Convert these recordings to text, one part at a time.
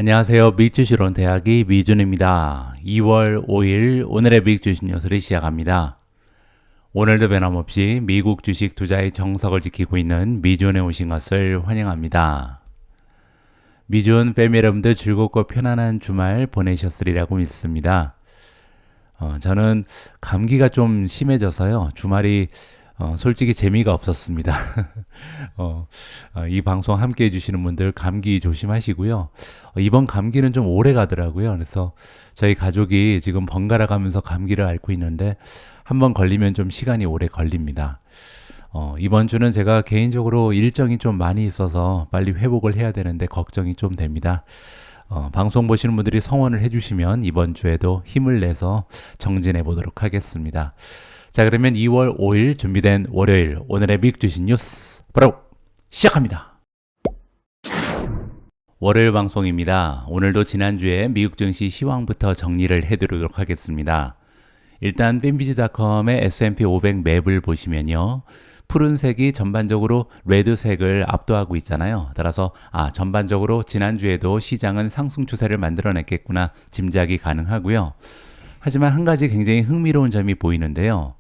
안녕하세요. 미주시론 대학의 미준입니다. 2월 5일 오늘의 미국 주식 뉴스를 시작합니다. 오늘도 변함없이 미국 주식 투자의 정석을 지키고 있는 미준에 오신 것을 환영합니다. 미준 패밀리 여러분들 즐겁고 편안한 주말 보내셨으리라고 믿습니다. 저는 감기가 좀 심해져서요. 주말이 솔직히 재미가 없었습니다. 이 방송 함께 해주시는 분들 감기 조심하시고요. 이번 감기는 좀 오래 가더라고요. 그래서 저희 가족이 지금 번갈아 가면서 감기를 앓고 있는데 한번 걸리면 좀 시간이 오래 걸립니다. 이번 주는 제가 개인적으로 일정이 좀 많이 있어서 빨리 회복을 해야 되는데 걱정이 좀 됩니다. 방송 보시는 분들이 성원을 해주시면 이번 주에도 힘을 내서 정진해 보도록 하겠습니다. 자, 그러면 2월 5일 준비된 월요일 오늘의 미국 주식 뉴스 바로 시작합니다. 월요일 방송입니다. 오늘도 지난주에 미국 증시 시황부터 정리를 해드리도록 하겠습니다. 일단 핀비지.com의 S&P 500 맵을 보시면요. 푸른색이 전반적으로 레드색을 압도하고 있잖아요. 따라서 전반적으로 지난주에도 시장은 상승 추세를 만들어냈겠구나 짐작이 가능하고요. 하지만 한 가지 굉장히 흥미로운 점이 보이는데요.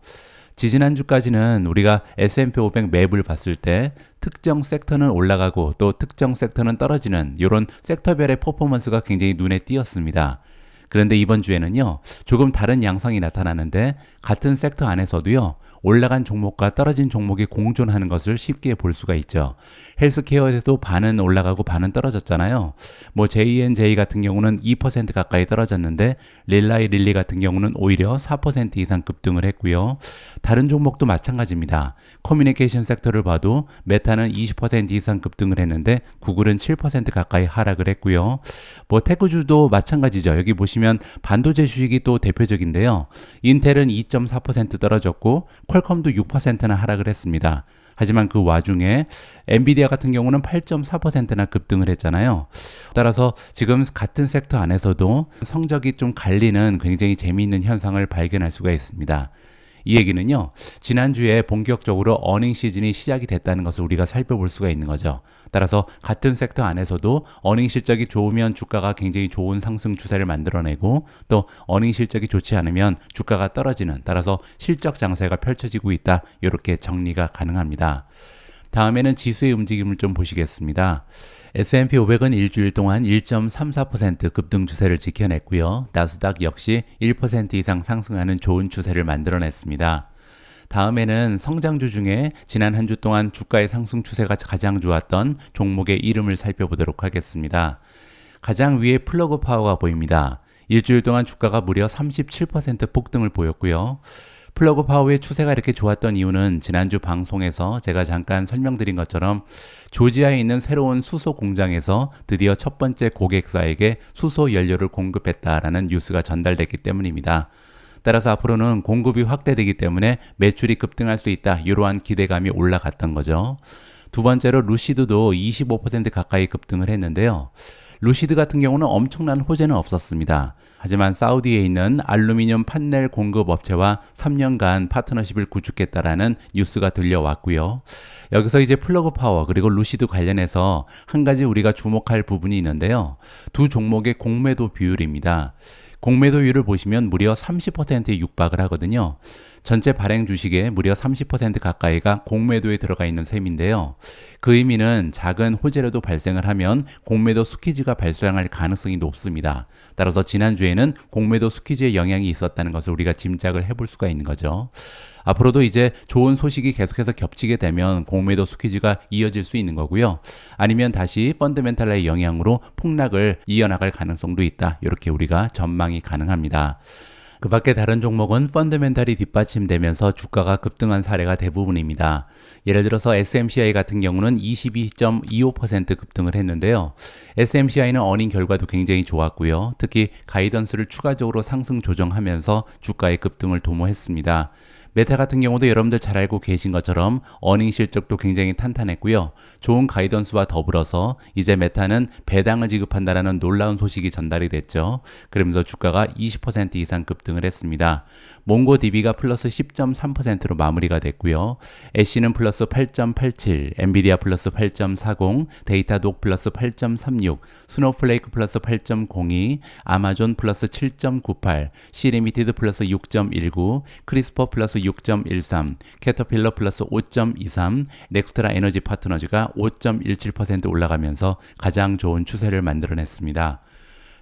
지지난주까지는 우리가 S&P 500 맵을 봤을 때 특정 섹터는 올라가고 또 특정 섹터는 떨어지는 이런 섹터별의 퍼포먼스가 굉장히 눈에 띄었습니다. 그런데 이번 주에는요, 조금 다른 양상이 나타나는데 같은 섹터 안에서도요, 올라간 종목과 떨어진 종목이 공존하는 것을 쉽게 볼 수가 있죠. 헬스케어에서도 반은 올라가고 반은 떨어졌잖아요. 뭐 J&J 같은 경우는 2% 가까이 떨어졌는데 릴라이 릴리 같은 경우는 오히려 4% 이상 급등을 했고요. 다른 종목도 마찬가지입니다. 커뮤니케이션 섹터를 봐도 메타는 20% 이상 급등을 했는데 구글은 7% 가까이 하락을 했고요. 뭐 테크주도 마찬가지죠. 여기 보시면 반도체 주식이 또 대표적인데요. 인텔은 2.4% 떨어졌고 퀄컴도 6%나 하락을 했습니다. 하지만 그 와중에 엔비디아 같은 경우는 8.4%나 급등을 했잖아요. 따라서 지금 같은 섹터 안에서도 성적이 좀 갈리는 굉장히 재미있는 현상을 발견할 수가 있습니다. 이 얘기는요, 지난주에 본격적으로 어닝 시즌이 시작이 됐다는 것을 우리가 살펴볼 수가 있는 거죠. 따라서 같은 섹터 안에서도 어닝 실적이 좋으면 주가가 굉장히 좋은 상승 추세를 만들어내고 또 어닝 실적이 좋지 않으면 주가가 떨어지는, 따라서 실적 장세가 펼쳐지고 있다, 이렇게 정리가 가능합니다. 다음에는 지수의 움직임을 좀 보시겠습니다. S&P 500은 일주일 동안 1.34% 급등 추세를 지켜냈고요. 나스닥 역시 1% 이상 상승하는 좋은 추세를 만들어냈습니다. 다음에는 성장주 중에 지난 한 주 동안 주가의 상승 추세가 가장 좋았던 종목의 이름을 살펴보도록 하겠습니다. 가장 위에 플러그 파워가 보입니다. 일주일 동안 주가가 무려 37% 폭등을 보였고요. 플러그 파워의 추세가 이렇게 좋았던 이유는 지난주 방송에서 제가 잠깐 설명드린 것처럼 조지아에 있는 새로운 수소 공장에서 드디어 첫 번째 고객사에게 수소 연료를 공급했다라는 뉴스가 전달됐기 때문입니다. 따라서 앞으로는 공급이 확대되기 때문에 매출이 급등할 수 있다, 이러한 기대감이 올라갔던 거죠. 두 번째로 루시드도 25% 가까이 급등을 했는데요. 루시드 같은 경우는 엄청난 호재는 없었습니다. 하지만 사우디에 있는 알루미늄 판넬 공급 업체와 3년간 파트너십을 구축했다라는 뉴스가 들려왔고요. 여기서 이제 플러그 파워 그리고 루시드 관련해서 한 가지 우리가 주목할 부분이 있는데요. 두 종목의 공매도 비율입니다. 공매도율을 보시면 무려 30%에 육박을 하거든요. 전체 발행 주식의 무려 30% 가까이가 공매도에 들어가 있는 셈인데요. 그 의미는 작은 호재라도 발생을 하면 공매도 스퀴즈가 발생할 가능성이 높습니다. 따라서 지난주에는 공매도 스퀴즈의 영향이 있었다는 것을 우리가 짐작을 해볼 수가 있는 거죠. 앞으로도 이제 좋은 소식이 계속해서 겹치게 되면 공매도 스퀴즈가 이어질 수 있는 거고요. 아니면 다시 펀더멘탈의 영향으로 폭락을 이어나갈 가능성도 있다, 이렇게 우리가 전망이 가능합니다. 그 밖에 다른 종목은 펀더멘탈이 뒷받침되면서 주가가 급등한 사례가 대부분입니다. 예를 들어서 SMCI 같은 경우는 22.25% 급등을 했는데요. SMCI는 어닝 결과도 굉장히 좋았고요. 특히 가이던스를 추가적으로 상승 조정하면서 주가의 급등을 도모했습니다. 메타 같은 경우도 여러분들 잘 알고 계신 것처럼 어닝 실적도 굉장히 탄탄했고요. 좋은 가이던스와 더불어서 이제 메타는 배당을 지급한다라는 놀라운 소식이 전달이 됐죠. 그러면서 주가가 20% 이상 급등을 했습니다. 몽고DB가 플러스 10.3%로 마무리가 됐고요. 애쉬는 플러스 8.87, 엔비디아 플러스 8.40, 데이터독 플러스 8.36, 스노우플레이크 플러스 8.02, 아마존 플러스 7.98, 시리미티드 플러스 6.19, 크리스퍼 플러스 6.13, 캐터필러 플러스 5.23, 넥스트라 에너지 파트너즈가 5.17% 올라가면서 가장 좋은 추세를 만들어냈습니다.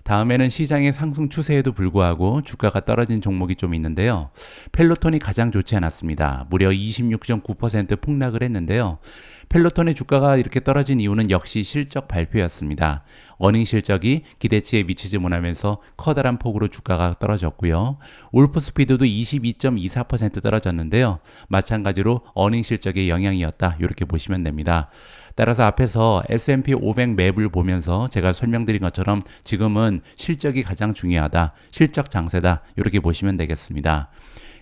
다음에는 시장의 상승 추세에도 불구하고 주가가 떨어진 종목이 좀 있는데요. 펠로톤이 가장 좋지 않았습니다. 무려 26.9% 폭락을 했는데요. 펠로톤의 주가가 이렇게 떨어진 이유는 역시 실적 발표였습니다. 어닝 실적이 기대치에 미치지 못하면서 커다란 폭으로 주가가 떨어졌고요. 울프스피드도 22.24% 떨어졌는데요. 마찬가지로 어닝 실적의 영향이었다. 이렇게 보시면 됩니다. 따라서 앞에서 S&P 500 맵을 보면서 제가 설명드린 것처럼 지금은 실적이 가장 중요하다. 실적 장세다. 이렇게 보시면 되겠습니다.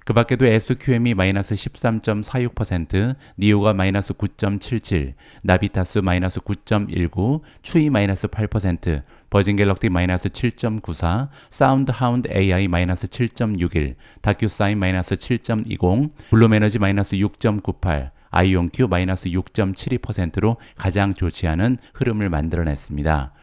그 밖에도 SQM이 마이너스 13.46%, 니오가 마이너스 9.77, 나비타스 마이너스 9.19, 추이 마이너스 8%, 버진 갤럭시 마이너스 7.94, 사운드 하운드 AI 마이너스 7.61, 다큐사인 마이너스 7.20, 블룸에너지 마이너스 6.98, 아이온큐 마이너스 6.72%로 가장 좋지 않은 흐름을 만들어냈습니다.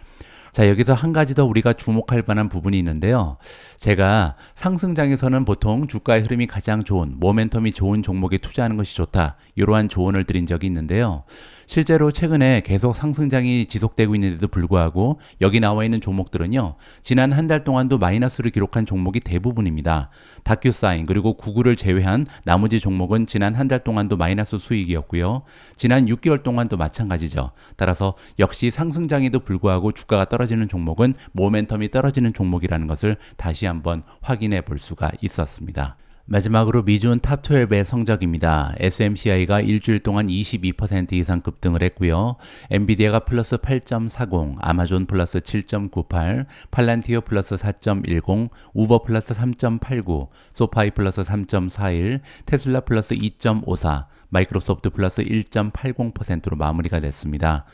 자, 여기서 한 가지 더 우리가 주목할 만한 부분이 있는데요. 제가 상승장에서는 보통 주가의 흐름이 가장 좋은, 모멘텀이 좋은 종목에 투자하는 것이 좋다. 이러한 조언을 드린 적이 있는데요. 실제로 최근에 계속 상승장이 지속되고 있는데도 불구하고 여기 나와 있는 종목들은요. 지난 한 달 동안도 마이너스를 기록한 종목이 대부분입니다. 다큐사인 그리고 구글을 제외한 나머지 종목은 지난 한 달 동안도 마이너스 수익이었고요. 지난 6개월 동안도 마찬가지죠. 따라서 역시 상승장에도 불구하고 주가가 떨어지는 종목은 모멘텀이 떨어지는 종목이라는 것을 다시 한번 확인해 볼 수가 있었습니다. 마지막으로 미준 탑 12의 성적입니다. SMCI가 일주일 동안 22% 이상 급등을 했고요. 엔비디아가 플러스 8.40, 아마존 플러스 7.98, 팔란티오 플러스 4.10, 우버 플러스 3.89, 소파이 플러스 3.41, 테슬라 플러스 2.54, 마이크로소프트 플러스 1.80%로 마무리가 됐습니다.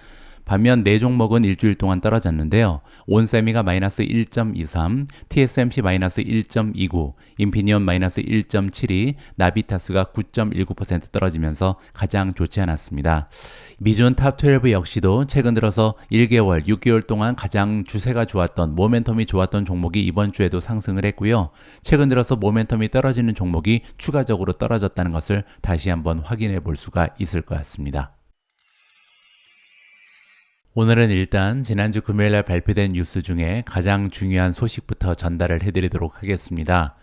반면 네 종목은 일주일 동안 떨어졌는데요. 온세미가 마이너스 1.23, TSMC 마이너스 1.29, 인피니온 마이너스 1.72, 나비타스가 9.19% 떨어지면서 가장 좋지 않았습니다. 미준 탑 12 역시도 최근 들어서 1개월, 6개월 동안 가장 주세가 좋았던, 모멘텀이 좋았던 종목이 이번 주에도 상승을 했고요. 최근 들어서 모멘텀이 떨어지는 종목이 추가적으로 떨어졌다는 것을 다시 한번 확인해 볼 수가 있을 것 같습니다. 오늘은 일단 지난주 금요일날 발표된 뉴스 중에 가장 중요한 소식부터 전달을 해드리도록 하겠습니다.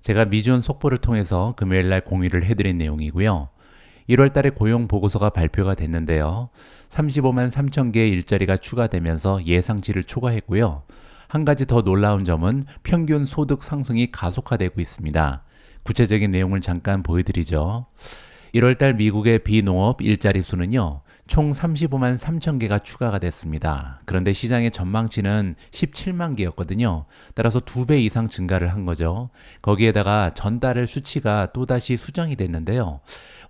제가 미준 속보를 통해서 금요일날 공유를 해드린 내용이고요. 1월달에 고용보고서가 발표가 됐는데요. 35만 3천 개의 일자리가 추가되면서 예상치를 초과했고요. 한 가지 더 놀라운 점은 평균 소득 상승이 가속화되고 있습니다. 구체적인 내용을 잠깐 보여드리죠. 1월달 미국의 비농업 일자리 수는요. 총 35만 3천 개가 추가가 됐습니다. 그런데 시장의 전망치는 17만 개였거든요. 따라서 2배 이상 증가를 한 거죠. 거기에다가 전달의 수치가 또다시 수정이 됐는데요.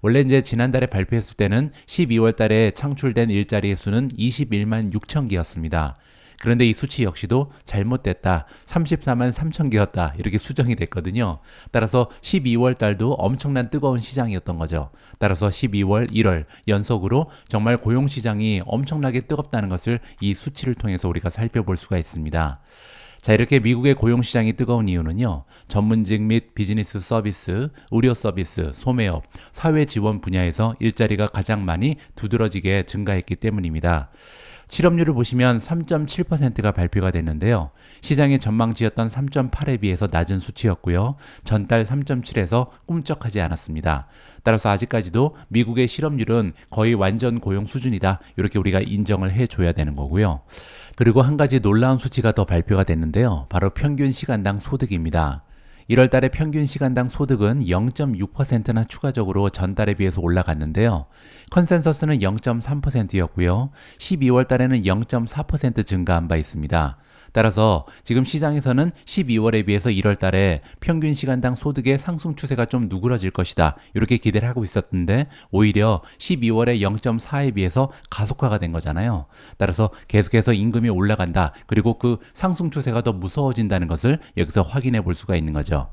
원래 이제 지난달에 발표했을 때는 12월 달에 창출된 일자리의 수는 21만 6천 개였습니다. 그런데 이 수치 역시도 잘못됐다. 34만 3천 개였다. 이렇게 수정이 됐거든요. 따라서 12월 달도 엄청난 뜨거운 시장이었던 거죠. 따라서 12월, 1월 연속으로 정말 고용시장이 엄청나게 뜨겁다는 것을 이 수치를 통해서 우리가 살펴볼 수가 있습니다. 자, 이렇게 미국의 고용시장이 뜨거운 이유는요. 전문직 및 비즈니스 서비스, 의료 서비스, 소매업, 사회 지원 분야에서 일자리가 가장 많이 두드러지게 증가했기 때문입니다. 실업률을 보시면 3.7%가 발표가 됐는데요. 시장의 전망치였던 3.8에 비해서 낮은 수치였고요. 전달 3.7에서 꿈쩍하지 않았습니다. 따라서 아직까지도 미국의 실업률은 거의 완전 고용 수준이다. 이렇게 우리가 인정을 해줘야 되는 거고요. 그리고 한 가지 놀라운 수치가 더 발표가 됐는데요. 바로 평균 시간당 소득입니다. 1월 달에 평균 시간당 소득은 0.6%나 추가적으로 전달에 비해서 올라갔는데요. 컨센서스는 0.3%였고요. 12월 달에는 0.4% 증가한 바 있습니다. 따라서 지금 시장에서는 12월에 비해서 1월 달에 평균 시간당 소득의 상승 추세가 좀 누그러질 것이다. 이렇게 기대를 하고 있었는데 오히려 12월에 0.4에 비해서 가속화가 된 거잖아요. 따라서 계속해서 임금이 올라간다. 그리고 그 상승 추세가 더 무서워진다는 것을 여기서 확인해 볼 수가 있는 거죠.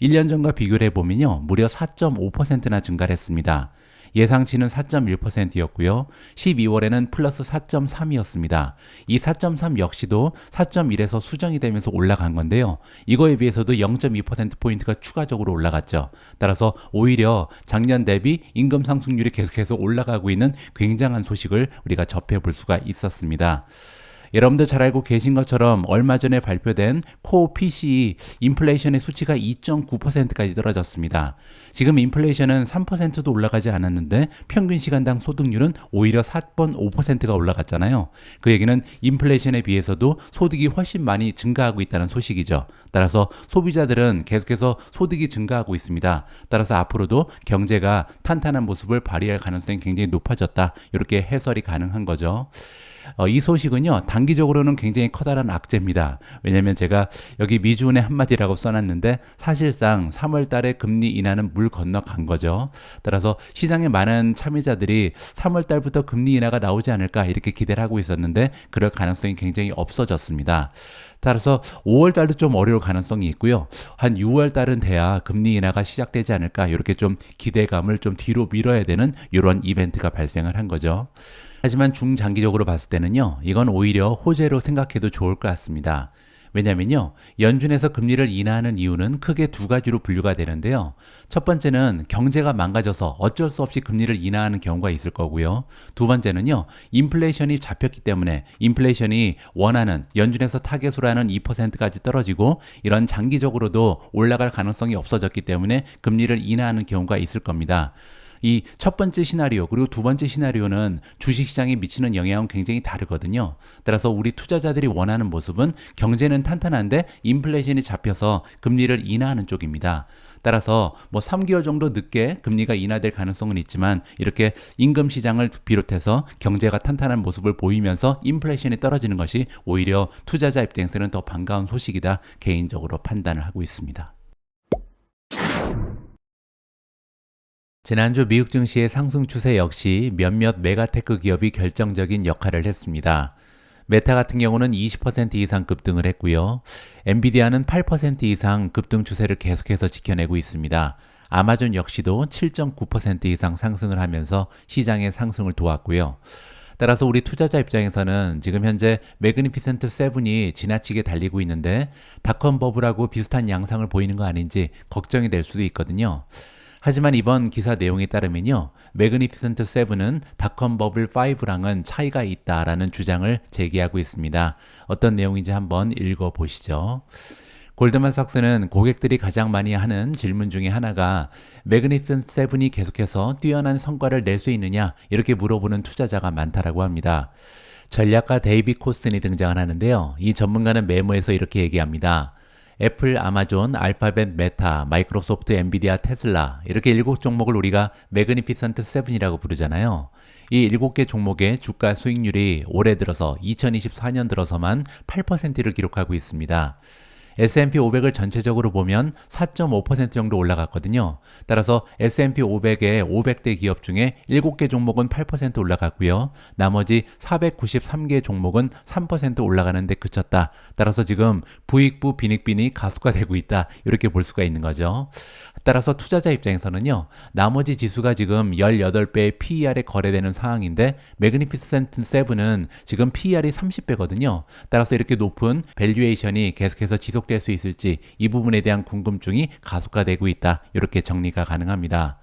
1년 전과 비교를 해보면요. 무려 4.5%나 증가를 했습니다. 예상치는 4.1%였고요. 12월에는 플러스 4.3이었습니다. 이 4.3 역시도 4.1에서 수정이 되면서 올라간 건데요. 이거에 비해서도 0.2%포인트가 추가적으로 올라갔죠. 따라서 오히려 작년 대비 임금 상승률이 계속해서 올라가고 있는 굉장한 소식을 우리가 접해볼 수가 있었습니다. 여러분들 잘 알고 계신 것처럼 얼마 전에 발표된 코어 PCE 인플레이션의 수치가 2.9%까지 떨어졌습니다. 지금 인플레이션은 3%도 올라가지 않았는데 평균 시간당 소득률은 오히려 4.5%가 올라갔잖아요. 그 얘기는 인플레이션에 비해서도 소득이 훨씬 많이 증가하고 있다는 소식이죠. 따라서 소비자들은 계속해서 소득이 증가하고 있습니다. 따라서 앞으로도 경제가 탄탄한 모습을 발휘할 가능성이 굉장히 높아졌다. 이렇게 해설이 가능한 거죠. 이 소식은요, 단기적으로는 굉장히 커다란 악재입니다. 왜냐하면 제가 여기 미주은의 한마디라고 써놨는데 사실상 3월 달에 금리 인하는 물 건너간 거죠. 따라서 시장의 많은 참여자들이 3월 달부터 금리 인하가 나오지 않을까 이렇게 기대를 하고 있었는데 그럴 가능성이 굉장히 없어졌습니다. 따라서 5월 달도 좀 어려울 가능성이 있고요. 한 6월 달은 돼야 금리 인하가 시작되지 않을까 이렇게 좀 기대감을 좀 뒤로 밀어야 되는 이런 이벤트가 발생을 한 거죠. 하지만 중장기적으로 봤을 때는요, 이건 오히려 호재로 생각해도 좋을 것 같습니다. 왜냐면요, 연준에서 금리를 인하하는 이유는 크게 두 가지로 분류가 되는데요. 첫 번째는 경제가 망가져서 어쩔 수 없이 금리를 인하하는 경우가 있을 거고요. 두 번째는요, 인플레이션이 잡혔기 때문에 인플레이션이 원하는 연준에서 타겟으로 하는 2%까지 떨어지고 이런 장기적으로도 올라갈 가능성이 없어졌기 때문에 금리를 인하하는 경우가 있을 겁니다. 이 첫 번째 시나리오 그리고 두 번째 시나리오는 주식시장에 미치는 영향은 굉장히 다르거든요. 따라서 우리 투자자들이 원하는 모습은 경제는 탄탄한데 인플레이션이 잡혀서 금리를 인하하는 쪽입니다. 따라서 뭐 3개월 정도 늦게 금리가 인하될 가능성은 있지만 이렇게 임금 시장을 비롯해서 경제가 탄탄한 모습을 보이면서 인플레이션이 떨어지는 것이 오히려 투자자 입장에서는 더 반가운 소식이다 개인적으로 판단을 하고 있습니다. 지난주 미국 증시의 상승 추세 역시 몇몇 메가테크 기업이 결정적인 역할을 했습니다. 메타 같은 경우는 20% 이상 급등을 했고요. 엔비디아는 8% 이상 급등 추세를 계속해서 지켜내고 있습니다. 아마존 역시도 7.9% 이상 상승을 하면서 시장의 상승을 도왔고요. 따라서 우리 투자자 입장에서는 지금 현재 매그니피센트 세븐이 지나치게 달리고 있는데 닷컴 버블하고 비슷한 양상을 보이는 거 아닌지 걱정이 될 수도 있거든요. 하지만 이번 기사 내용에 따르면요, 매그니피센트 세븐은 닷컴 버블 5랑은 차이가 있다라는 주장을 제기하고 있습니다. 어떤 내용인지 한번 읽어보시죠. 골드만삭스는 고객들이 가장 많이 하는 질문 중에 하나가 매그니피센트 세븐이 계속해서 뛰어난 성과를 낼 수 있느냐 이렇게 물어보는 투자자가 많다라고 합니다. 전략가 데이빗 코스틴이 등장을 하는데요. 이 전문가는 메모에서 이렇게 얘기합니다. 애플, 아마존, 알파벳, 메타, 마이크로소프트, 엔비디아, 테슬라 이렇게 7종목을 우리가 매그니피센트 세븐이라고 부르잖아요. 이 7개 종목의 주가 수익률이 올해 들어서 2024년 들어서만 8%를 기록하고 있습니다. S&P 500을 전체적으로 보면 4.5% 정도 올라갔거든요. 따라서 S&P 500의 500대 기업 중에 7개 종목은 8% 올라갔고요. 나머지 493개 종목은 3% 올라가는데 그쳤다. 따라서 지금 부익부 빈익빈이 가속화되고 있다. 이렇게 볼 수가 있는 거죠. 따라서 투자자 입장에서는요. 나머지 지수가 지금 18배의 PER에 거래되는 상황인데 매그니피센트 세븐은 지금 PER이 30배거든요. 따라서 이렇게 높은 밸류에이션이 계속해서 지속될 수 있을지 이 부분에 대한 궁금증이 가속화되고 있다. 이렇게 정리가 가능합니다.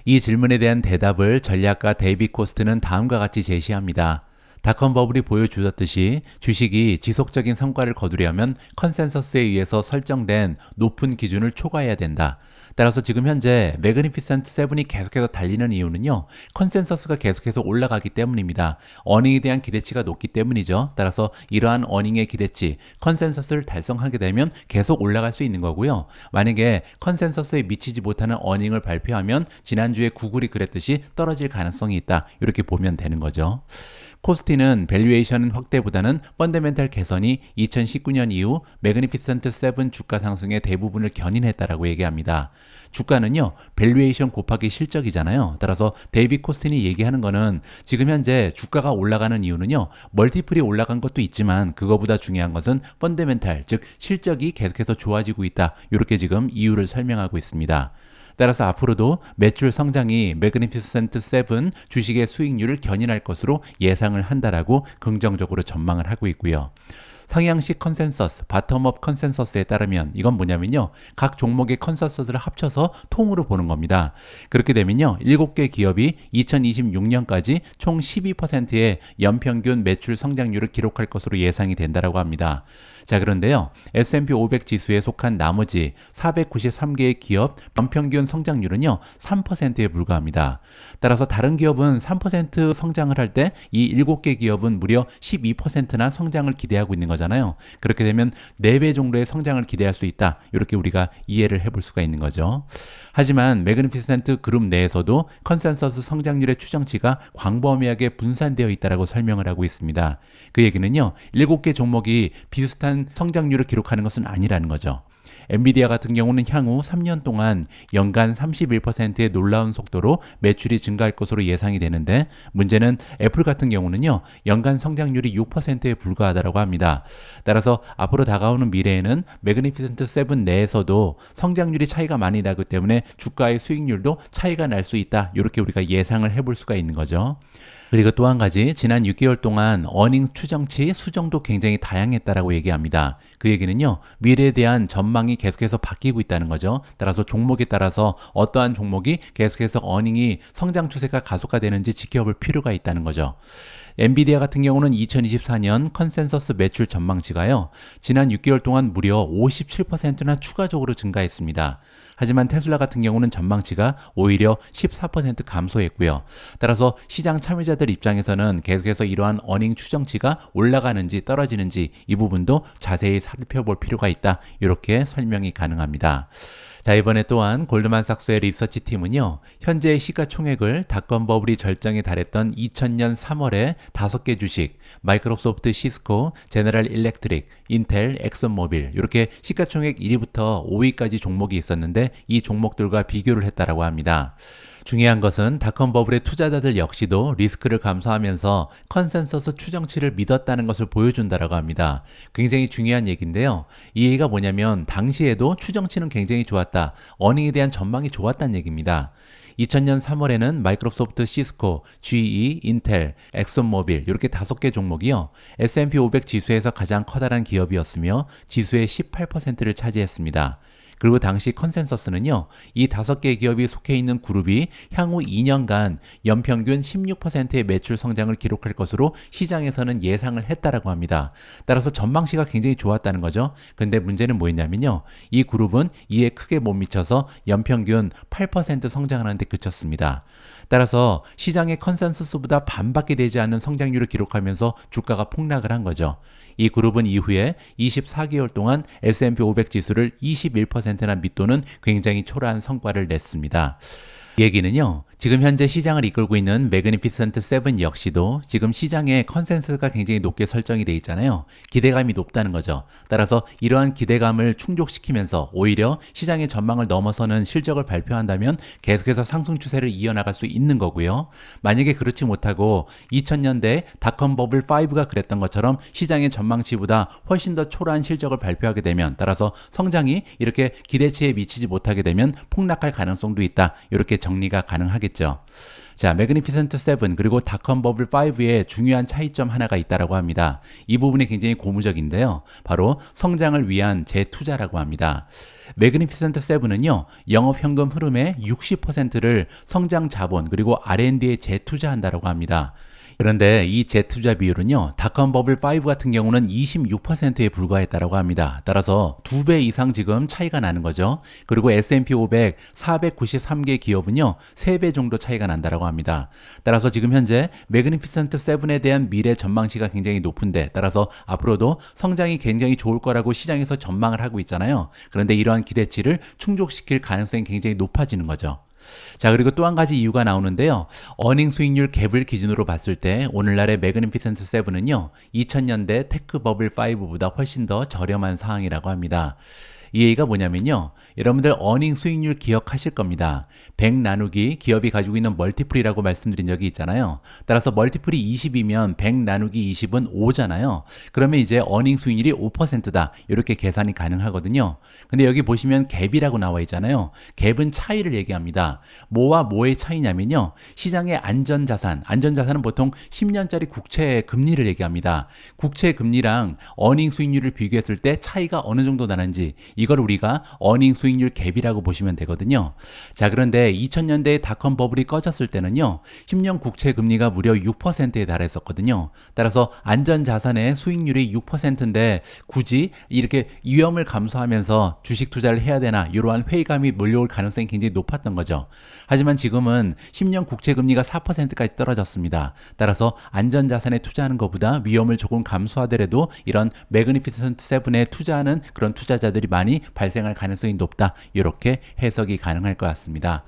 이 질문에 대한 대답을 전략가 데이빗 코스트는 다음과 같이 제시합니다. 닷컴 버블이 보여주었듯이 주식이 지속적인 성과를 거두려면 컨센서스에 의해서 설정된 높은 기준을 초과해야 된다. 따라서 지금 현재 매그니피센트 세븐이 계속해서 달리는 이유는요. 컨센서스가 계속해서 올라가기 때문입니다. 어닝에 대한 기대치가 높기 때문이죠. 따라서 이러한 어닝의 기대치, 컨센서스를 달성하게 되면 계속 올라갈 수 있는 거고요. 만약에 컨센서스에 미치지 못하는 어닝을 발표하면 지난주에 구글이 그랬듯이 떨어질 가능성이 있다. 이렇게 보면 되는 거죠. 코스피는 밸류에이션 확대보다는 펀더멘탈 개선이 2019년 이후 매그니피센트 7 주가 상승의 대부분을 견인했다라고 얘기합니다. 주가는요, 밸류에이션 곱하기 실적이잖아요. 따라서 데이비 코스틴이 얘기하는 거는 지금 현재 주가가 올라가는 이유는요, 멀티플이 올라간 것도 있지만 그거보다 중요한 것은 펀더멘탈, 즉 실적이 계속해서 좋아지고 있다. 이렇게 지금 이유를 설명하고 있습니다. 따라서 앞으로도 매출 성장이 매그니피센트 7 주식의 수익률을 견인할 것으로 예상을 한다라고 긍정적으로 전망을 하고 있고요. 상향식 컨센서스, 바텀업 컨센서스에 따르면 이건 뭐냐면요. 각 종목의 컨센서스를 합쳐서 통으로 보는 겁니다. 그렇게 되면요. 7개 기업이 2026년까지 총 12%의 연평균 매출 성장률을 기록할 것으로 예상이 된다라고 합니다. 자, 그런데요. S&P 500 지수에 속한 나머지 493개의 기업 연평균 성장률은요. 3%에 불과합니다. 따라서 다른 기업은 3% 성장을 할 때 이 7개 기업은 무려 12%나 성장을 기대하고 있는 거잖아요. 그렇게 되면 4배 정도의 성장을 기대할 수 있다. 이렇게 우리가 이해를 해볼 수가 있는 거죠. 하지만 매그니피센트 그룹 내에서도 컨센서스 성장률의 추정치가 광범위하게 분산되어 있다라고 설명을 하고 있습니다. 그 얘기는요. 7개 종목이 비슷한 성장률을 기록하는 것은 아니라는 거죠. 엔비디아 같은 경우는 향후 3년 동안 연간 31%의 놀라운 속도로 매출이 증가할 것으로 예상이 되는데 문제는 애플 같은 경우는요. 연간 성장률이 6%에 불과하다고 합니다. 따라서 앞으로 다가오는 미래에는 매그니피센트 7 내에서도 성장률이 차이가 많이 나기 때문에 주가의 수익률도 차이가 날 수 있다. 이렇게 우리가 예상을 해볼 수가 있는 거죠. 그리고 또 한 가지 지난 6개월 동안 어닝 추정치 수정도 굉장히 다양했다라고 얘기합니다. 그 얘기는요. 미래에 대한 전망이 계속해서 바뀌고 있다는 거죠. 따라서 종목에 따라서 어떠한 종목이 계속해서 어닝이 성장 추세가 가속화되는지 지켜볼 필요가 있다는 거죠. 엔비디아 같은 경우는 2024년 컨센서스 매출 전망치가요. 지난 6개월 동안 무려 57%나 추가적으로 증가했습니다. 하지만 테슬라 같은 경우는 전망치가 오히려 14% 감소했고요. 따라서 시장 참여자들 입장에서는 계속해서 이러한 어닝 추정치가 올라가는지 떨어지는지 이 부분도 자세히 살펴볼 필요가 있다. 이렇게 설명이 가능합니다. 자, 이번에 또한 골드만삭스의 리서치 팀은요. 현재의 시가총액을 닷컴 버블이 절정에 달했던 2000년 3월에 5개 주식, 마이크로소프트, 시스코, 제너럴 일렉트릭, 인텔, 엑슨모빌 이렇게 시가총액 1위부터 5위까지 종목이 있었는데 이 종목들과 비교를 했다라고 합니다. 중요한 것은 닷컴 버블의 투자자들 역시도 리스크를 감수하면서 컨센서스 추정치를 믿었다는 것을 보여준다라고 합니다. 굉장히 중요한 얘기인데요. 이 얘기가 뭐냐면 당시에도 추정치는 굉장히 좋았다. 어닝에 대한 전망이 좋았다는 얘기입니다. 2000년 3월에는 마이크로소프트, 시스코, GE, 인텔, 엑슨모빌 이렇게 5개 종목이요. S&P 500 지수에서 가장 커다란 기업이었으며 지수의 18%를 차지했습니다. 그리고 당시 컨센서스는요. 이 5개 기업이 속해 있는 그룹이 향후 2년간 연평균 16%의 매출 성장을 기록할 것으로 시장에서는 예상을 했다라고 합니다. 따라서 전망치가 굉장히 좋았다는 거죠. 근데 문제는 뭐였냐면요. 이 그룹은 이에 크게 못 미쳐서 연평균 8% 성장하는 데 그쳤습니다. 따라서 시장의 컨센서스보다 반밖에 되지 않는 성장률을 기록하면서 주가가 폭락을 한 거죠. 이 그룹은 이후에 24개월 동안 S&P 500 지수를 21%나 밑도는 굉장히 초라한 성과를 냈습니다. 이 얘기는요. 지금 현재 시장을 이끌고 있는 매그니피센트 7 역시도 지금 시장의 컨센서스가 굉장히 높게 설정이 돼 있잖아요. 기대감이 높다는 거죠. 따라서 이러한 기대감을 충족시키면서 오히려 시장의 전망을 넘어서는 실적을 발표한다면 계속해서 상승 추세를 이어나갈 수 있는 거고요. 만약에 그렇지 못하고 2000년대 닷컴 버블 5가 그랬던 것처럼 시장의 전망치보다 훨씬 더 초라한 실적을 발표하게 되면 따라서 성장이 이렇게 기대치에 미치지 못하게 되면 폭락할 가능성도 있다. 이렇게 정리가 가능하겠죠. 자, 매그니피센트 7 그리고 닷컴 버블 5의 중요한 차이점 하나가 있다라고 합니다. 이 부분이 굉장히 고무적인데요. 바로 성장을 위한 재투자라고 합니다. 매그니피센트 7은요. 영업 현금 흐름의 60%를 성장 자본 그리고 R&D에 재투자한다라고 합니다. 그런데 이 재투자 비율은요. 닷컴 버블 5 같은 경우는 26%에 불과했다라고 합니다. 따라서 2배 이상 지금 차이가 나는 거죠. 그리고 S&P 500 493개 기업은요. 3배 정도 차이가 난다라고 합니다. 따라서 지금 현재 매그니피센트 7에 대한 미래 전망치가 굉장히 높은데 따라서 앞으로도 성장이 굉장히 좋을 거라고 시장에서 전망을 하고 있잖아요. 그런데 이러한 기대치를 충족시킬 가능성이 굉장히 높아지는 거죠. 자, 그리고 또 한 가지 이유가 나오는데요. 어닝 수익률 갭을 기준으로 봤을 때 오늘날의 매그니피센트 7은요, 2000년대 테크 버블 5보다 훨씬 더 저렴한 상황이라고 합니다. 이 얘기가 뭐냐면요. 여러분들 어닝 수익률 기억하실 겁니다. 100 나누기 기업이 가지고 있는 멀티플이라고 말씀드린 적이 있잖아요. 따라서 멀티플이 20이면 100 나누기 20은 5잖아요. 그러면 이제 어닝 수익률이 5%다. 이렇게 계산이 가능하거든요. 근데 여기 보시면 갭이라고 나와 있잖아요. 갭은 차이를 얘기합니다. 뭐와 뭐의 차이냐면요. 시장의 안전자산, 안전자산은 보통 10년짜리 국채 금리를 얘기합니다. 국채 금리랑 어닝 수익률을 비교했을 때 차이가 어느 정도 나는지 이걸 우리가 어닝 수익률 갭이라고 보시면 되거든요. 자, 그런데 2000년대에 닷컴 버블이 꺼졌을 때는요. 10년 국채 금리가 무려 6%에 달했었거든요. 따라서 안전자산의 수익률이 6%인데 굳이 이렇게 위험을 감수하면서 주식 투자를 해야 되나 이러한 회의감이 몰려올 가능성이 굉장히 높았던 거죠. 하지만 지금은 10년 국채 금리가 4%까지 떨어졌습니다. 따라서 안전자산에 투자하는 것보다 위험을 조금 감수하더라도 이런 매그니피센트 7에 투자하는 그런 투자자들이 많이 발생할 가능성이 높다. 이렇게 해석이 가능할 것 같습니다.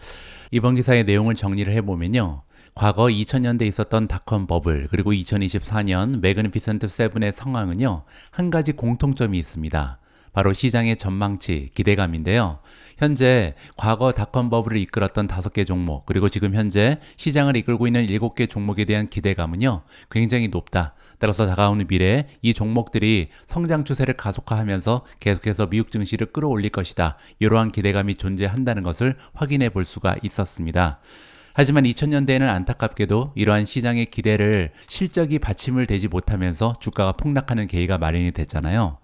이번 기사의 내용을 정리를 해보면요. 과거 2000년대에 있었던 닷컴 버블 그리고 2024년 매그니피센트 7의 상황은요. 한 가지 공통점이 있습니다. 바로 시장의 전망치, 기대감인데요. 현재 과거 닷컴 버블을 이끌었던 5개 종목 그리고 지금 현재 시장을 이끌고 있는 7개 종목에 대한 기대감은요. 굉장히 높다. 따라서 다가오는 미래에 이 종목들이 성장 추세를 가속화하면서 계속해서 미국 증시를 끌어올릴 것이다. 이러한 기대감이 존재한다는 것을 확인해 볼 수가 있었습니다. 하지만 2000년대에는 안타깝게도 이러한 시장의 기대를 실적이 받침을 대지 못하면서 주가가 폭락하는 계기가 마련이 됐잖아요.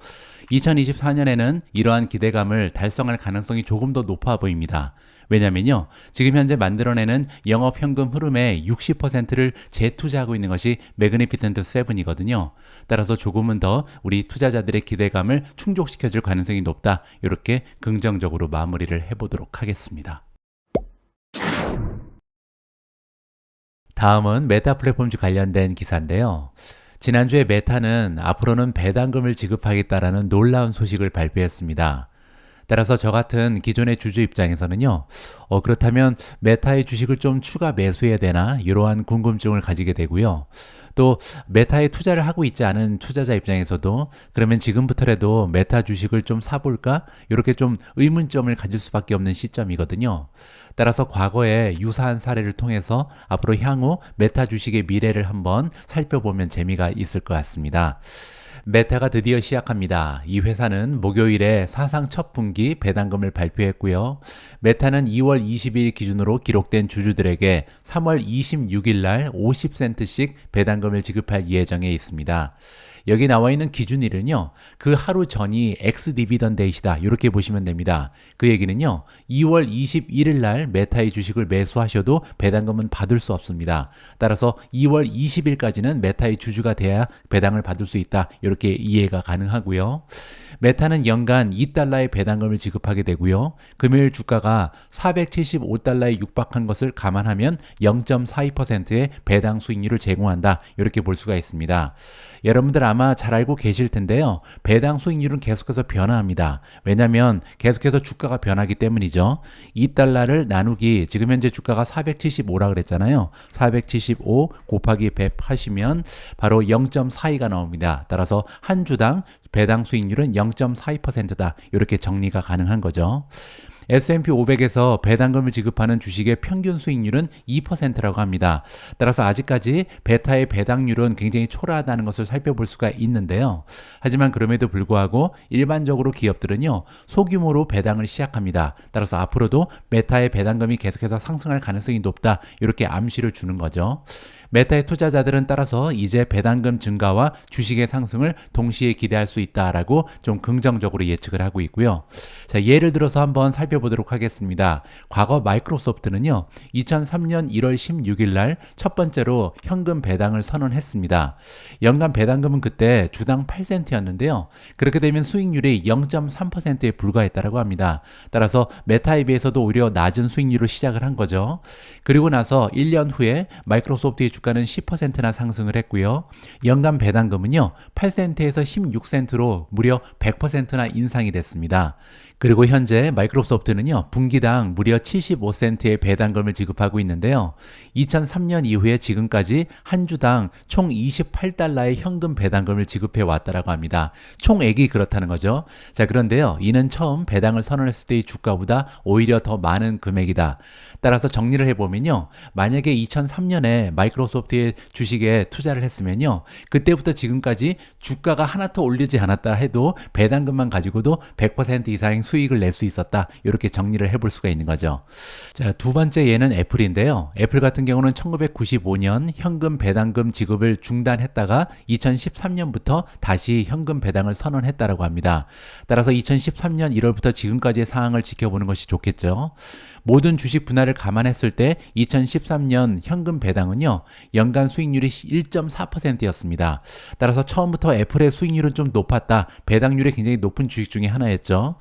2024년에는 이러한 기대감을 달성할 가능성이 조금 더 높아 보입니다. 왜냐면요. 지금 현재 만들어내는 영업현금 흐름의 60%를 재투자하고 있는 것이 매그니피센트 7이거든요. 따라서 조금은 더 우리 투자자들의 기대감을 충족시켜줄 가능성이 높다. 이렇게 긍정적으로 마무리를 해보도록 하겠습니다. 다음은 메타 플랫폼주 관련된 기사인데요. 지난주에 메타는 앞으로는 배당금을 지급하겠다라는 놀라운 소식을 발표했습니다. 따라서 저 같은 기존의 주주 입장에서는요. 그렇다면 메타의 주식을 좀 추가 매수해야 되나 이러한 궁금증을 가지게 되고요. 또 메타에 투자를 하고 있지 않은 투자자 입장에서도 그러면 지금부터라도 메타 주식을 좀 사볼까? 이렇게 좀 의문점을 가질 수밖에 없는 시점이거든요. 따라서 과거의 유사한 사례를 통해서 앞으로 향후 메타 주식의 미래를 한번 살펴보면 재미가 있을 것 같습니다. 메타가 드디어 시작합니다. 이 회사는 목요일에 사상 첫 분기 배당금을 발표했고요. 메타는 2월 20일 기준으로 기록된 주주들에게 3월 26일 날 50센트씩 배당금을 지급할 예정에 있습니다. 여기 나와 있는 기준일은요. 그 하루 전이 엑스 디비던 데이시다. 이렇게 보시면 됩니다. 그 얘기는요. 2월 21일 날 메타의 주식을 매수하셔도 배당금은 받을 수 없습니다. 따라서 2월 20일까지는 메타의 주주가 돼야 배당을 받을 수 있다. 이렇게 이해가 가능하고요. 메타는 연간 2달러의 배당금을 지급하게 되고요. 금요일 주가가 475달러에 육박한 것을 감안하면 0.42%의 배당 수익률을 제공한다. 이렇게 볼 수가 있습니다. 여러분들 아마 잘 알고 계실 텐데요. 배당 수익률은 계속해서 변화합니다. 왜냐하면 계속해서 주가가 변하기 때문이죠. 2달러를 나누기 지금 현재 주가가 475라 그랬잖아요. 475 곱하기 100 하시면 바로 0.42가 나옵니다. 따라서 한 주당 배당 수익률은 0.42%다. 이렇게 정리가 가능한 거죠. S&P 500에서 배당금을 지급하는 주식의 평균 수익률은 2%라고 합니다. 따라서 아직까지 베타의 배당률은 굉장히 초라하다는 것을 살펴볼 수가 있는데요. 하지만 그럼에도 불구하고 일반적으로 기업들은요. 소규모로 배당을 시작합니다. 따라서 앞으로도 메타의 배당금이 계속해서 상승할 가능성이 높다. 이렇게 암시를 주는 거죠. 메타의 투자자들은 따라서 이제 배당금 증가와 주식의 상승을 동시에 기대할 수 있다라고 좀 긍정적으로 예측을 하고 있고요. 자, 예를 들어서 한번 살펴보도록 하겠습니다. 과거 마이크로소프트는요. 2003년 1월 16일 날 첫 번째로 현금 배당을 선언했습니다. 연간 배당금은 그때 주당 8센트였는데요. 그렇게 되면 수익률이 0.3%에 불과했다고 합니다. 따라서 메타에 비해서도 오히려 낮은 수익률로 시작을 한 거죠. 그리고 나서 1년 후에 마이크로소프트의 주가는 10%나 상승을 했고요. 연간 배당금은요, 8센트에서 16센트로 무려 100%나 인상이 됐습니다. 그리고 현재 마이크로소프트는요, 분기당 무려 75센트의 배당금을 지급하고 있는데요. 2003년 이후에 지금까지 한 주당 총 28달러의 현금 배당금을 지급해 왔다라고 합니다. 총액이 그렇다는 거죠. 자, 그런데요, 이는 처음 배당을 선언했을 때의 주가보다 오히려 더 많은 금액이다. 따라서 정리를 해보면요, 만약에 2003년에 마이크로소프트의 주식에 투자를 했으면요, 그때부터 지금까지 주가가 하나 더 올리지 않았다 해도 배당금만 가지고도 100% 이상의 수익을 낼 수 있었다. 이렇게 정리를 해볼 수가 있는 거죠. 자, 두 번째 예는 애플인데요. 애플 같은 경우는 1995년 현금 배당금 지급을 중단했다가 2013년부터 다시 현금 배당을 선언했다라고 합니다. 따라서 2013년 1월부터 지금까지의 상황을 지켜보는 것이 좋겠죠. 모든 주식 분할을 감안했을 때 2013년 현금 배당은요, 연간 수익률이 1.4%였습니다. 따라서 처음부터 애플의 수익률은 좀 높았다. 배당률이 굉장히 높은 주식 중에 하나였죠.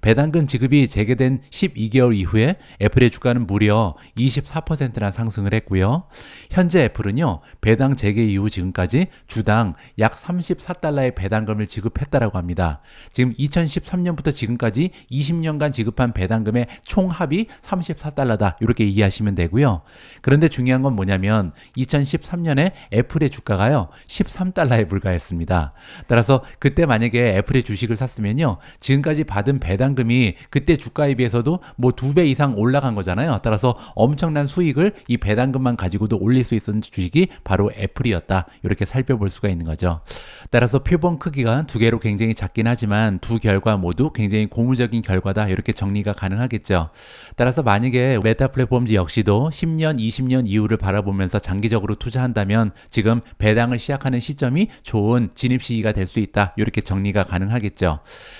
배당금 지급이 재개된 12개월 이후에 애플의 주가는 무려 24%나 상승을 했고요. 현재 애플은요, 배당 재개 이후 지금까지 주당 약 34달러의 배당금을 지급했다라고 합니다. 지금 2013년부터 지금까지 20년간 지급한 배당금의 총합이 34달러다. 이렇게 이해하시면 되고요. 그런데 중요한 건 뭐냐면 2013년에 애플의 주가가요, 13달러에 불과했습니다. 따라서 그때 만약에 애플의 주식을 샀으면요, 지금까지 받은 배당금이 그때 주가에 비해서도 뭐 2배 이상 올라간 거잖아요. 따라서 엄청난 수익을 이 배당금만 가지고도 올릴 수 있었던 주식이 바로 애플이었다. 이렇게 살펴볼 수가 있는 거죠. 따라서 표본 크기가 두 개로 굉장히 작긴 하지만 두 결과 모두 굉장히 고무적인 결과다. 이렇게 정리가 가능하겠죠. 따라서 만약에 메타 플랫폼즈 역시도 10년, 20년 이후를 바라보면서 장기적으로 투자한다면 지금 배당을 시작하는 시점이 좋은 진입 시기가 될 수 있다. 이렇게 정리가 가능하겠죠.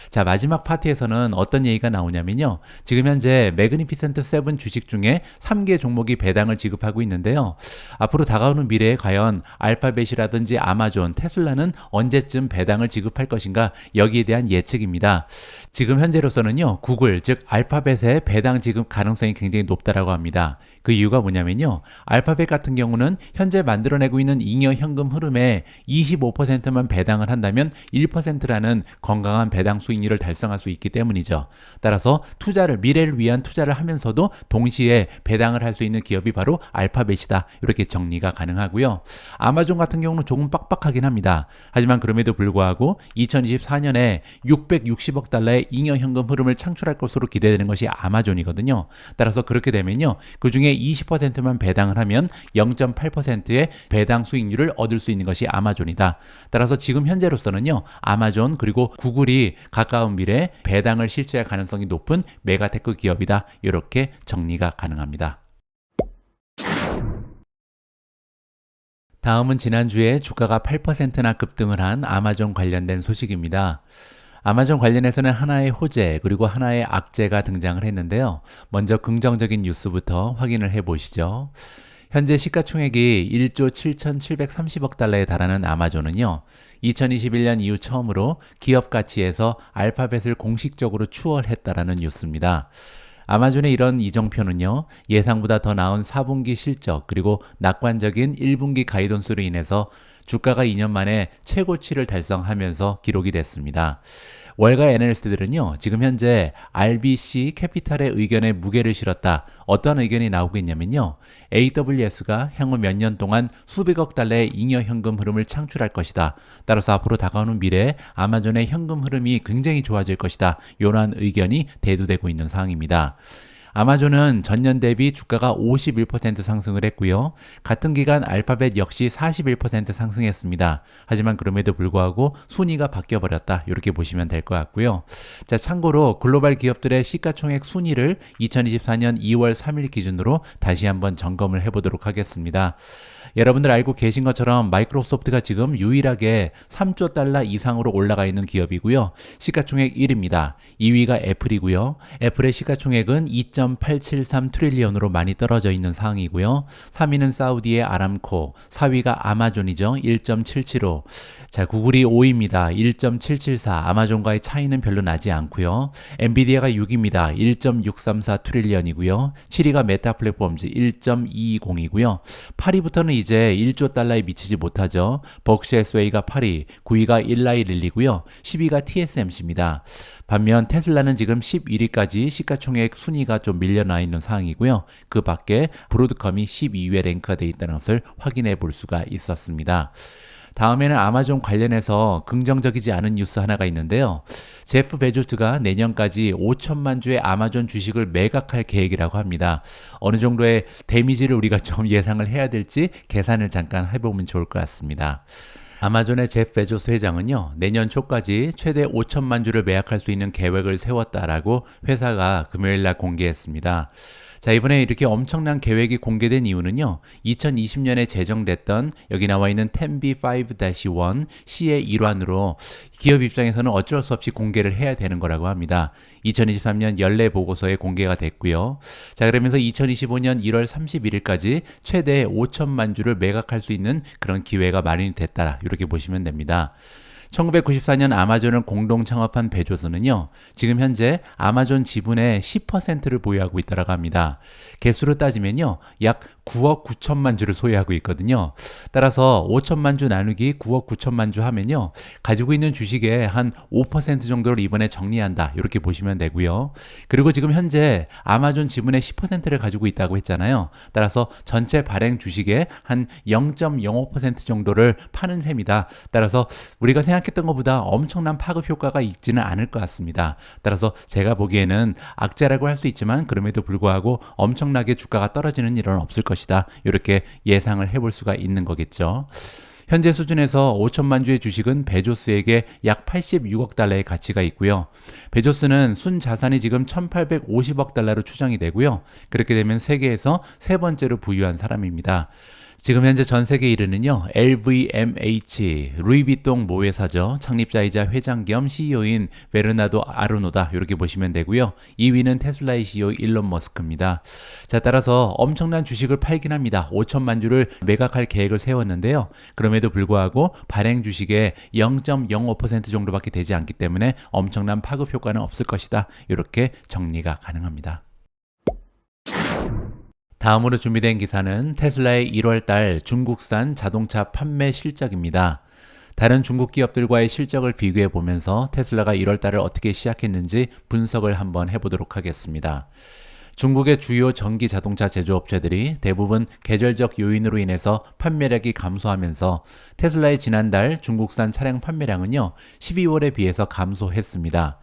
자, 마지막 파트에서는 어떤 얘기가 나오냐면요. 지금 현재 매그니피센트 7 주식 중에 3개 종목이 배당을 지급하고 있는데요. 앞으로 다가오는 미래에 과연 알파벳이라든지 아마존, 테슬라는 언제쯤 배당을 지급할 것인가, 여기에 대한 예측입니다. 지금 현재로서는요, 구글, 즉 알파벳의 배당 지급 가능성이 굉장히 높다라고 합니다. 그 이유가 뭐냐면요, 알파벳 같은 경우는 현재 만들어내고 있는 잉여 현금 흐름에 25%만 배당을 한다면 1%라는 건강한 배당 수익률을 달성할 수 있기 때문이죠. 따라서 미래를 위한 투자를 하면서도 동시에 배당을 할 수 있는 기업이 바로 알파벳이다. 이렇게 정리가 가능하고요. 아마존 같은 경우는 조금 빡빡하긴 합니다. 하지만 그럼에도 불구하고 2024년에 660억 달러의 잉여 현금 흐름을 창출할 것으로 기대되는 것이 아마존이거든요. 따라서 그렇게 되면요, 그 중에 20%만 배당을 하면 0.8%의 배당 수익률을 얻을 수 있는 것이 아마존이다. 따라서 지금 현재로서는요, 아마존 그리고 구글이 가까운 미래에 배당을 실시할 가능성이 높은 메가테크 기업이다. 이렇게 정리가 가능합니다. 다음은 지난주에 주가가 8%나 급등을 한 아마존 관련된 소식입니다. 아마존 관련해서는 하나의 호재 그리고 하나의 악재가 등장을 했는데요. 먼저 긍정적인 뉴스부터 확인을 해보시죠. 현재 시가총액이 1조 7,730억 달러에 달하는 아마존은요, 2021년 이후 처음으로 기업 가치에서 알파벳을 공식적으로 추월했다라는 뉴스입니다. 아마존의 이런 이정표는요, 예상보다 더 나은 4분기 실적 그리고 낙관적인 1분기 가이던스로 인해서 주가가 2년 만에 최고치를 달성하면서 기록이 됐습니다. 월가 애널리스트들은요, 지금 현재 RBC 캐피탈의 의견에 무게를 실었다. 어떤 의견이 나오고 있냐면요, AWS가 향후 몇 년 동안 수백억 달러의 잉여 현금 흐름을 창출할 것이다. 따라서 앞으로 다가오는 미래에 아마존의 현금 흐름이 굉장히 좋아질 것이다. 이러한 의견이 대두되고 있는 상황입니다. 아마존은 전년 대비 주가가 51% 상승을 했고요. 같은 기간 알파벳 역시 41% 상승했습니다. 하지만 그럼에도 불구하고 순위가 바뀌어버렸다. 이렇게 보시면 될 것 같고요. 자, 참고로 글로벌 기업들의 시가총액 순위를 2024년 2월 3일 기준으로 다시 한번 점검을 해보도록 하겠습니다. 여러분들 알고 계신 것처럼 마이크로소프트가 지금 유일하게 3조 달러 이상으로 올라가 있는 기업이고요. 시가총액 1위입니다. 2위가 애플이고요. 애플의 시가총액은 1.873 트릴리언으로 많이 떨어져 있는 상황이고요. 3위는 사우디의 아람코, 4위가 아마존이죠. 1.775. 자, 구글이 5위입니다. 1.774. 아마존과의 차이는 별로 나지 않고요. 엔비디아가 6위입니다. 1.634 트릴리언이고요. 7위가 메타 플랫폼즈 1.220이고요. 8위부터는 이제 1조 달러에 미치지 못하죠. 버크셔 해스웨이가 8위, 9위가 일라이 릴리고요. 10위가 TSMC입니다. 반면 테슬라는 지금 11위까지 시가총액 순위가 좀 밀려나 있는 상황이고요. 그 밖에 브로드컴이 12위에 랭크가 되어 있다는 것을 확인해 볼 수가 있었습니다. 다음에는 아마존 관련해서 긍정적이지 않은 뉴스 하나가 있는데요. 제프 베조스가 내년까지 5천만 주의 아마존 주식을 매각할 계획이라고 합니다. 어느 정도의 데미지를 우리가 좀 예상을 해야 될지 계산을 잠깐 해보면 좋을 것 같습니다. 아마존의 제프 베조스 회장은요, 내년 초까지 최대 5천만 주를 매각할 수 있는 계획을 세웠다라고 회사가 금요일 날 공개했습니다. 자, 이번에 이렇게 엄청난 계획이 공개된 이유는요, 2020년에 제정됐던 여기 나와 있는 10b5-1 C의 일환으로 기업 입장에서는 어쩔 수 없이 공개를 해야 되는 거라고 합니다. 2023년 연례 보고서에 공개가 됐고요. 자, 그러면서 2025년 1월 31일까지 최대 5천만 주를 매각할 수 있는 그런 기회가 마련이 됐다. 이렇게 보시면 됩니다. 1994년 아마존을 공동 창업한 베조스는요, 지금 현재 아마존 지분의 10%를 보유하고 있다고 합니다. 개수로 따지면요, 약 9억 9천만 주를 소유하고 있거든요. 따라서 5천만 주 나누기 9억 9천만 주 하면요, 가지고 있는 주식의 한 5% 정도를 이번에 정리한다. 이렇게 보시면 되고요. 그리고 지금 현재 아마존 지분의 10%를 가지고 있다고 했잖아요. 따라서 전체 발행 주식의 한 0.05% 정도를 파는 셈이다. 따라서 우리가 생각했던 것보다 엄청난 파급 효과가 있지는 않을 것 같습니다. 따라서 제가 보기에는 악재라고 할 수 있지만 그럼에도 불구하고 엄청나게 주가가 떨어지는 일은 없을 것이다. 이렇게 예상을 해볼 수가 있는 거겠죠. 현재 수준에서 5천만 주의 주식은 베조스에게 약 86억 달러의 가치가 있고요. 베조스는 순 자산이 지금 1,850억 달러로 추정이 되고요. 그렇게 되면 세계에서 세 번째로 부유한 사람입니다. 지금 현재 전 세계 1위는요, LVMH, 루이비통 모회사죠. 창립자이자 회장 겸 CEO인 베르나도 아르노다. 이렇게 보시면 되고요. 2위는 테슬라의 CEO 일론 머스크입니다. 자, 따라서 엄청난 주식을 팔긴 합니다. 5천만 주를 매각할 계획을 세웠는데요. 그럼에도 불구하고 발행 주식의 0.05% 정도밖에 되지 않기 때문에 엄청난 파급 효과는 없을 것이다. 이렇게 정리가 가능합니다. 다음으로 준비된 기사는 테슬라의 1월달 중국산 자동차 판매 실적입니다. 다른 중국 기업들과의 실적을 비교해 보면서 테슬라가 1월달을 어떻게 시작했는지 분석을 한번 해보도록 하겠습니다. 중국의 주요 전기 자동차 제조업체들이 대부분 계절적 요인으로 인해서 판매량이 감소하면서 테슬라의 지난달 중국산 차량 판매량은요, 12월에 비해서 감소했습니다.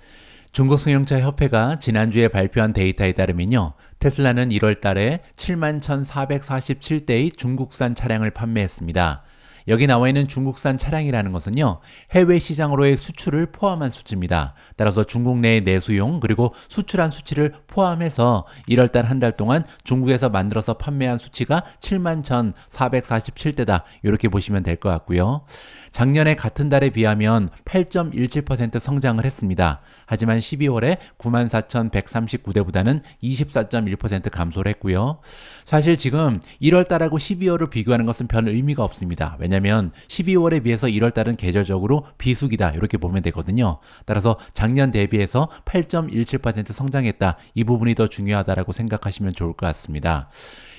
중국 승용차 협회가 지난주에 발표한 데이터에 따르면요, 테슬라는 1월 달에 71,447대의 중국산 차량을 판매했습니다. 여기 나와 있는 중국산 차량이라는 것은요, 해외 시장으로의 수출을 포함한 수치입니다. 따라서 중국 내의 내수용 그리고 수출한 수치를 포함해서 1월 달 한 달 동안 중국에서 만들어서 판매한 수치가 71,447대다. 이렇게 보시면 될 것 같고요. 작년에 같은 달에 비하면 8.17% 성장을 했습니다. 하지만 12월에 94,139대보다는 24.1% 감소를 했고요. 사실 지금 1월 달하고 12월을 비교하는 것은 별 의미가 없습니다. 왜냐하면 12월에 비해서 1월 달은 계절적으로 비수기다. 이렇게 보면 되거든요. 따라서 작년 대비해서 8.17% 성장했다. 이 부분이 더 중요하다고 생각하시면 좋을 것 같습니다.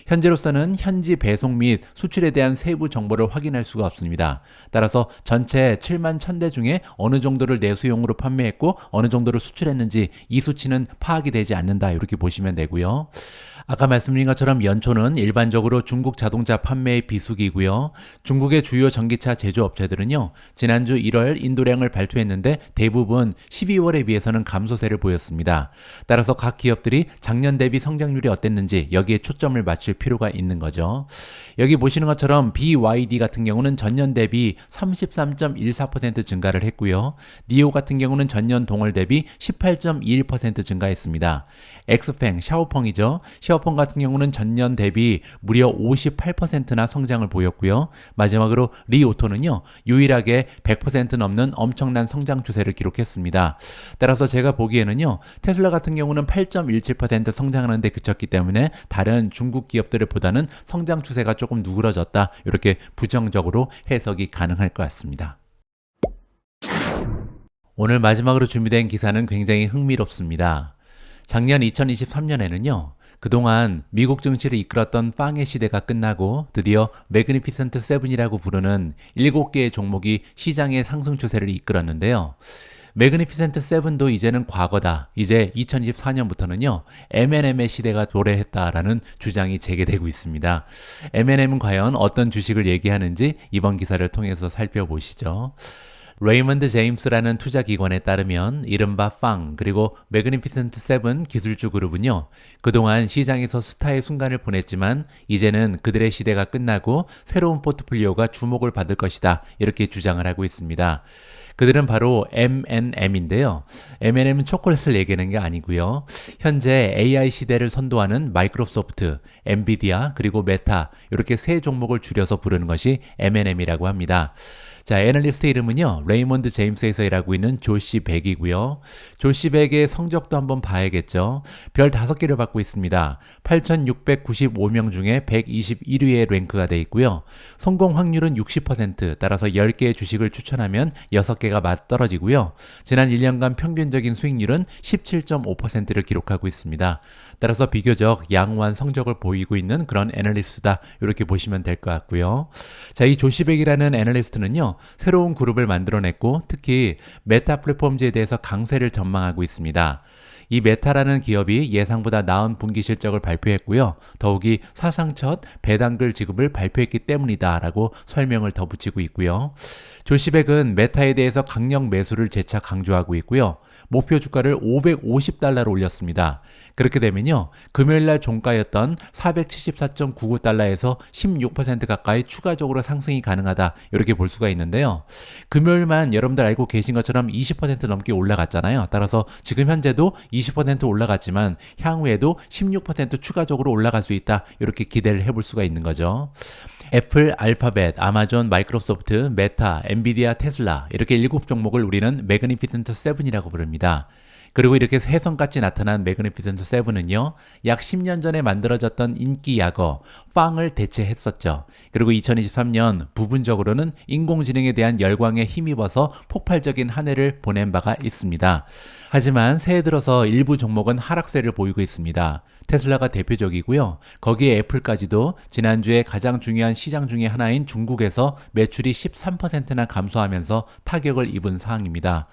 현재로서는 현지 배송 및 수출에 대한 세부 정보를 확인할 수가 없습니다. 따라서 전체 7만 1000대 중에 어느 정도를 내수용으로 판매했고 어느 정도를 수출했는지 이 수치는 파악이 되지 않는다. 이렇게 보시면 되고요. 아까 말씀드린 것처럼 연초는 일반적으로 중국 자동차 판매의 비수기이고요. 중국의 주요 전기차 제조업체들은요, 지난주 1월 인도량을 발표했는데 대부분 12월에 비해서는 감소세를 보였습니다. 따라서 각 기업들이 작년 대비 성장률이 어땠는지 여기에 초점을 맞출 필요가 있는 거죠. 여기 보시는 것처럼 BYD 같은 경우는 전년 대비 33.14% 증가를 했고요. 니오 같은 경우는 전년 동월 대비 18.21% 증가했습니다. 엑스팽, 샤오펑이죠. 샤오펑 같은 경우는 전년 대비 무려 58%나 성장을 보였고요. 마지막으로 리오토는요, 유일하게 100% 넘는 엄청난 성장 추세를 기록했습니다. 따라서 제가 보기에는요, 테슬라 같은 경우는 8.17% 성장하는데 그쳤기 때문에 다른 중국 기업들보다는 성장 추세가 조금 누그러졌다, 이렇게 부정적으로 해석이 가능할 것 같습니다. 오늘 마지막으로 준비된 기사는 굉장히 흥미롭습니다. 작년 2023년에는요, 그동안 미국 증시를 이끌었던 빵의 시대가 끝나고 드디어 매그니피센트 세븐이라고 부르는 7개의 종목이 시장의 상승 추세를 이끌었는데요. 매그니피센트 세븐도 이제는 과거다. 이제 2024년부터는요, M&M의 시대가 도래했다라는 주장이 제기되고 있습니다. M&M은 과연 어떤 주식을 얘기하는지 이번 기사를 통해서 살펴보시죠. 레이먼드 제임스라는 투자 기관에 따르면 이른바 빵 그리고 매그니피센트 세븐 기술주 그룹은요, 그동안 시장에서 스타의 순간을 보냈지만 이제는 그들의 시대가 끝나고 새로운 포트폴리오가 주목을 받을 것이다, 이렇게 주장을 하고 있습니다. 그들은 바로 M&M인데요. M&M은 초콜릿을 얘기하는 게 아니고요. 현재 AI 시대를 선도하는 마이크로소프트, 엔비디아, 그리고 메타, 이렇게 세 종목을 줄여서 부르는 것이 M&M이라고 합니다. 자, 애널리스트 이름은요, 레이먼드 제임스에서 일하고 있는 조시 백이고요. 조시 백의 성적도 한번 봐야겠죠. 별 5개를 받고 있습니다. 8,695명 중에 121위에 랭크가 돼 있고요. 성공 확률은 60%, 따라서 10개의 주식을 추천하면 6개가 맞떨어지고요. 지난 1년간 평균적인 수익률은 17.5%를 기록하고 있습니다. 따라서 비교적 양호한 성적을 보이고 있는 그런 애널리스트다, 이렇게 보시면 될 것 같고요. 자, 이 조시백이라는 애널리스트는요, 새로운 그룹을 만들어냈고 특히 메타 플랫폼즈에 대해서 강세를 전망하고 있습니다. 이 메타라는 기업이 예상보다 나은 분기 실적을 발표했고요. 더욱이 사상 첫 배당글 지급을 발표했기 때문이다 라고 설명을 덧붙이고 있고요. 조시백은 메타에 대해서 강력 매수를 재차 강조하고 있고요. 목표 주가를 $550로 올렸습니다. 그렇게 되면요, 금요일날 종가였던 474.99달러에서 16% 가까이 추가적으로 상승이 가능하다, 이렇게 볼 수가 있는데요. 금요일만 여러분들 알고 계신 것처럼 20% 넘게 올라갔잖아요. 따라서 지금 현재도 20% 올라갔지만 향후에도 16% 추가적으로 올라갈 수 있다, 이렇게 기대를 해볼 수가 있는 거죠. 애플, 알파벳, 아마존, 마이크로소프트, 메타, 엔비디아, 테슬라, 이렇게 7종목을 우리는 매그니피센트 세븐이라고 부릅니다. 그리고 이렇게 해성같이 나타난 매그니피센트 세븐은요, 약 10년 전에 만들어졌던 인기 약어 빵을 대체했었죠. 그리고 2023년 부분적으로는 인공지능에 대한 열광에 힘입어서 폭발적인 한 해를 보낸 바가 있습니다. 하지만 새해 들어서 일부 종목은 하락세를 보이고 있습니다. 테슬라가 대표적이고요. 거기에 애플까지도 지난주에 가장 중요한 시장 중에 하나인 중국에서 매출이 13%나 감소하면서 타격을 입은 상황입니다.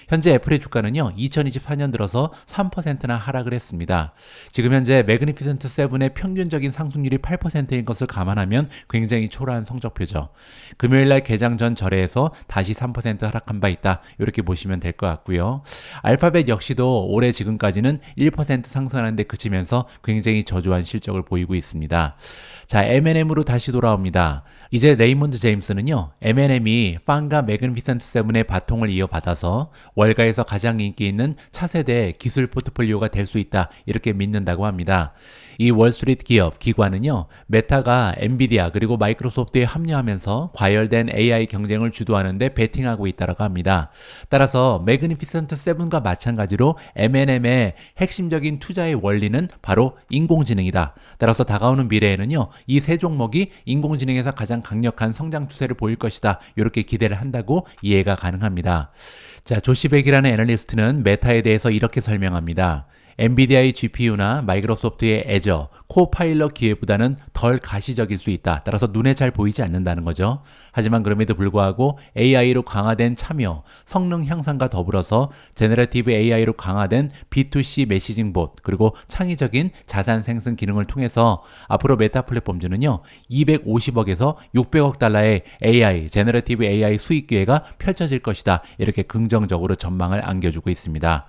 현재 애플의 주가는요, 2024년 들어서 3%나 하락을 했습니다. 지금 현재 매그니피센트 세븐의 평균적인 상승률이 8%인 것을 감안하면 굉장히 초라한 성적표죠. 금요일날 개장 전 절에에서 다시 3% 하락한 바 있다, 이렇게 보시면 될 것 같고요. 알파벳 역시도 올해 지금까지는 1% 상승하는 데 그치면서 굉장히 저조한 실적을 보이고 있습니다. 자, M&M으로 다시 돌아옵니다. 이제 레이먼드 제임스는요, M&M이 빵과 매그니피센트 세븐의 바통을 이어받아서 월가에서 가장 인기 있는 차세대 기술 포트폴리오가 될 수 있다, 이렇게 믿는다고 합니다. 이 월스트리트 기업, 기관은요, 메타가 엔비디아 그리고 마이크로소프트에 합류하면서 과열된 AI 경쟁을 주도하는 데 베팅하고 있다고 합니다. 따라서 매그니피센트 세븐과 마찬가지로 M&M의 핵심적인 투자의 원리는 바로 인공지능이다. 따라서 다가오는 미래에는요, 이 세 종목이 인공지능에서 가장 강력한 성장 추세를 보일 것이다, 이렇게 기대를 한다고 이해가 가능합니다. 자, 조시백이라는 애널리스트는 메타에 대해서 이렇게 설명합니다. 엔비디아의 GPU나 마이크로소프트의 애저, 코파일럿 기회보다는 덜 가시적일 수 있다. 따라서 눈에 잘 보이지 않는다는 거죠. 하지만 그럼에도 불구하고 AI로 강화된 참여, 성능 향상과 더불어서 제너러티브 AI로 강화된 B2C 메시징 봇, 그리고 창의적인 자산 생성 기능을 통해서 앞으로 메타 플랫폼즈는요, 250억에서 600억 달러의 AI, 제너러티브 AI 수익 기회가 펼쳐질 것이다. 이렇게 긍정적으로 전망을 안겨주고 있습니다.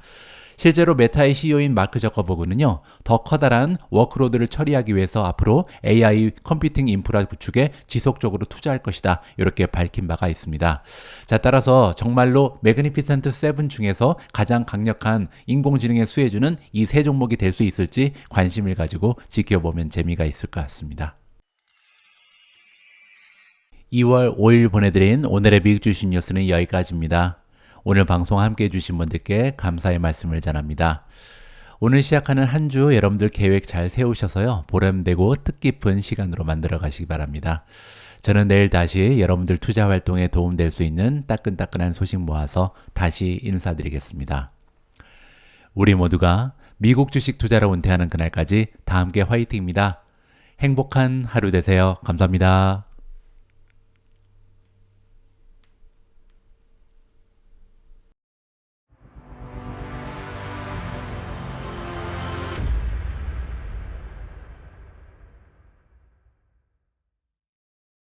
실제로 메타의 CEO인 마크 저커버그는요, 더 커다란 워크로드를 처리하기 위해서 앞으로 AI 컴퓨팅 인프라 구축에 지속적으로 투자할 것이다. 이렇게 밝힌 바가 있습니다. 자, 따라서 정말로 매그니피센트 7 중에서 가장 강력한 인공지능의 수혜주는 이 세 종목이 될 수 있을지 관심을 가지고 지켜보면 재미가 있을 것 같습니다. 2월 5일 보내드린 오늘의 미국 주식 뉴스는 여기까지입니다. 오늘 방송 함께 해주신 분들께 감사의 말씀을 전합니다. 오늘 시작하는 한 주 여러분들 계획 잘 세우셔서요, 보람되고 뜻깊은 시간으로 만들어 가시기 바랍니다. 저는 내일 다시 여러분들 투자 활동에 도움될 수 있는 따끈따끈한 소식 모아서 다시 인사드리겠습니다. 우리 모두가 미국 주식 투자로 은퇴하는 그날까지 다 함께 화이팅입니다. 행복한 하루 되세요. 감사합니다.